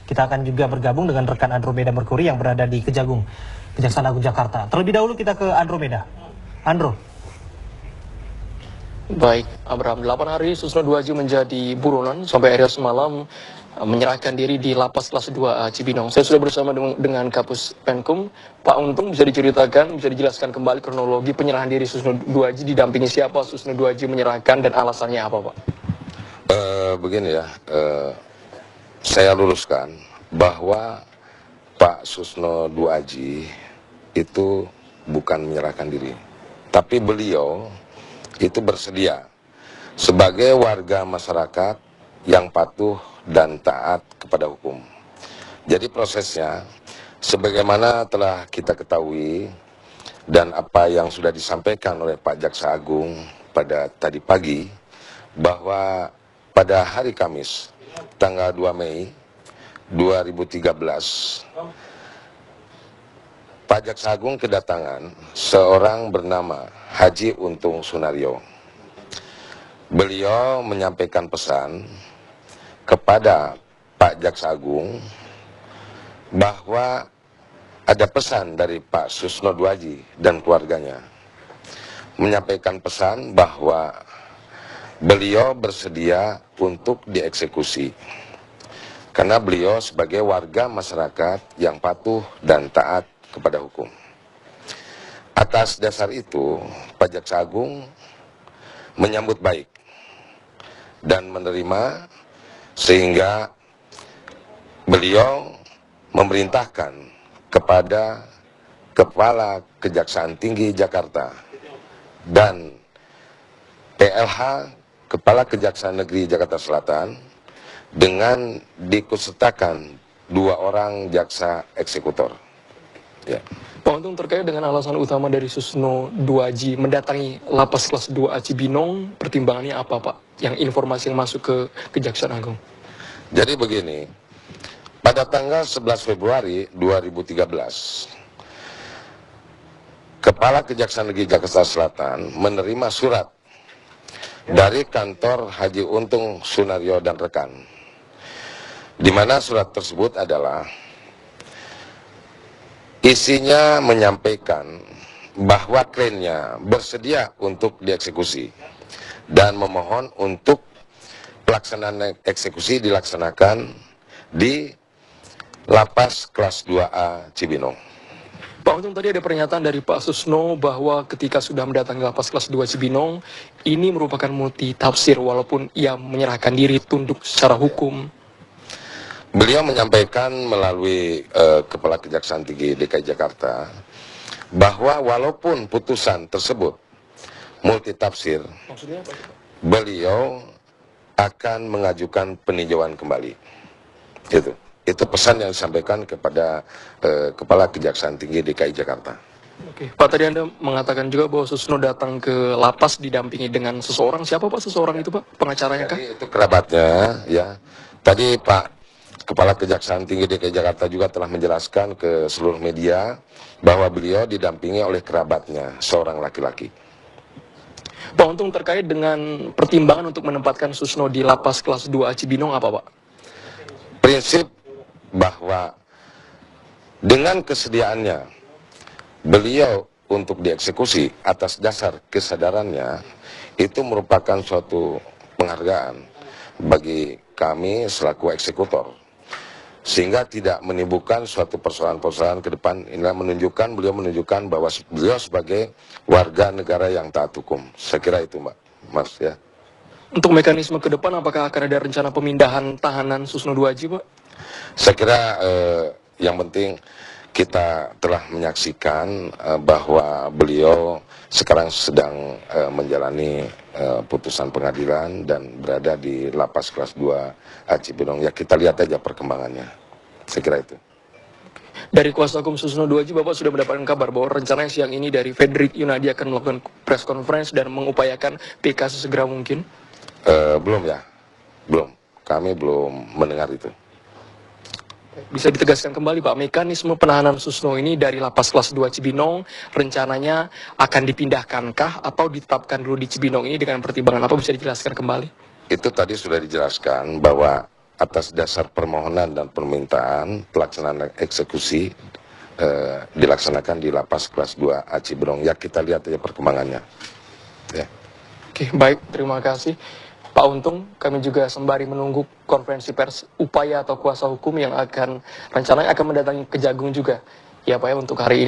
Kita akan juga bergabung dengan rekan Andromeda Merkuri yang berada di Kejagung, Kejaksaan Agung Jakarta. Terlebih dahulu kita ke Andromeda. Andro. Baik, Abraham, 8 hari Susno Duaji menjadi buronan sampai akhirnya semalam menyerahkan diri di Lapas Kelas 2 Cibinong. Saya sudah bersama dengan Kapus Penkum, Pak Untung. Bisa diceritakan, bisa dijelaskan kembali kronologi penyerahan diri Susno Duaji, didampingi siapa Susno Duaji menyerahkan dan alasannya apa, Pak? Begini ya, saya luruskan bahwa Pak Susno Duaji itu bukan menyerahkan diri, tapi beliau itu bersedia sebagai warga masyarakat yang patuh dan taat kepada hukum. Jadi prosesnya sebagaimana telah kita ketahui dan apa yang sudah disampaikan oleh Pak Jaksa Agung pada tadi pagi, bahwa pada hari Kamis tanggal 2 Mei 2013 Pak Jaksa Agung kedatangan seorang bernama Haji Untung Sunario. Beliau menyampaikan pesan kepada Pak Jaksa Agung bahwa ada pesan dari Pak Susno Duaji dan keluarganya. Menyampaikan pesan bahwa beliau bersedia untuk dieksekusi karena beliau sebagai warga masyarakat yang patuh dan taat kepada hukum. Atas dasar itu, Pak Jaksa Agung menyambut baik dan menerima, sehingga beliau memerintahkan kepada Kepala Kejaksaan Tinggi Jakarta dan PLH Kepala Kejaksaan Negeri Jakarta Selatan dengan diikutsertakan 2 orang jaksa eksekutor. Ya. Pak Untung, terkait dengan alasan utama dari Susno Duaji mendatangi Lapas Kelas 2 Cibinong, pertimbangannya apa, Pak? Yang informasi yang masuk ke Kejaksaan Agung. Jadi begini, pada tanggal 11 Februari 2013, Kepala Kejaksaan Negeri Jakarta Selatan menerima surat dari kantor Haji Untung Sunario dan rekan, di mana surat tersebut adalah isinya menyampaikan bahwa kliennya bersedia untuk dieksekusi dan memohon untuk pelaksanaan eksekusi dilaksanakan di Lapas Kelas 2A Cibinong. Pak Untung, tadi ada pernyataan dari Pak Susno bahwa ketika sudah mendatangi Lapas Kelas 2 Cibinong, ini merupakan multi tafsir walaupun ia menyerahkan diri tunduk secara hukum. Beliau menyampaikan melalui Kepala Kejaksaan Tinggi DKI Jakarta bahwa walaupun putusan tersebut multitafsir, beliau akan mengajukan peninjauan kembali. Itu pesan yang disampaikan kepada Kepala Kejaksaan Tinggi DKI Jakarta. Oke, Pak, tadi Anda mengatakan juga bahwa Susno datang ke lapas didampingi dengan seseorang. Siapa, Pak, seseorang itu, Pak? Pengacaranya kah? Jadi itu kerabatnya, ya. Tadi Pak Kepala Kejaksaan Tinggi DKI Jakarta juga telah menjelaskan ke seluruh media bahwa beliau didampingi oleh kerabatnya, seorang laki-laki. Pak Untung, terkait dengan pertimbangan untuk menempatkan Susno di Lapas Kelas 2 Cibinong apa, Pak? Prinsip bahwa dengan kesediaannya beliau untuk dieksekusi atas dasar kesadarannya, itu merupakan suatu penghargaan bagi kami selaku eksekutor, sehingga tidak menimbulkan suatu persoalan-persoalan ke depan. Inilah beliau menunjukkan bahwa beliau sebagai warga negara yang taat hukum. Saya kira itu, Mas, ya. Untuk mekanisme ke depan, apakah akan ada rencana pemindahan tahanan Susno Duaji, Pak? Saya kira yang penting kita telah menyaksikan bahwa beliau sekarang sedang menjalani putusan pengadilan dan berada di Lapas Kelas 2 Cibinong. Ya, kita lihat aja perkembangannya. Saya kira itu. Dari kuasa hukum Susno Duaji, Bapak sudah mendapatkan kabar bahwa rencananya siang ini dari Fredrik Yunadi akan melakukan press conference dan mengupayakan PK sesegera mungkin? Belum ya, belum. Kami belum mendengar itu. Bisa ditegaskan kembali, Pak, mekanisme penahanan Susno ini dari Lapas Kelas 2 Cibinong rencananya akan dipindahkankah atau ditetapkan dulu di Cibinong ini dengan pertimbangan apa? Bisa dijelaskan kembali? Itu tadi sudah dijelaskan bahwa atas dasar permohonan dan permintaan pelaksanaan eksekusi dilaksanakan di lapas kelas 2 A Ciberong. Ya, kita lihat aja perkembangannya. Ya. Oke, baik, terima kasih Pak Untung. Kami juga sembari menunggu konferensi pers upaya atau kuasa hukum yang rencananya akan mendatangi Kejagung juga. Ya Pak ya, untuk hari ini.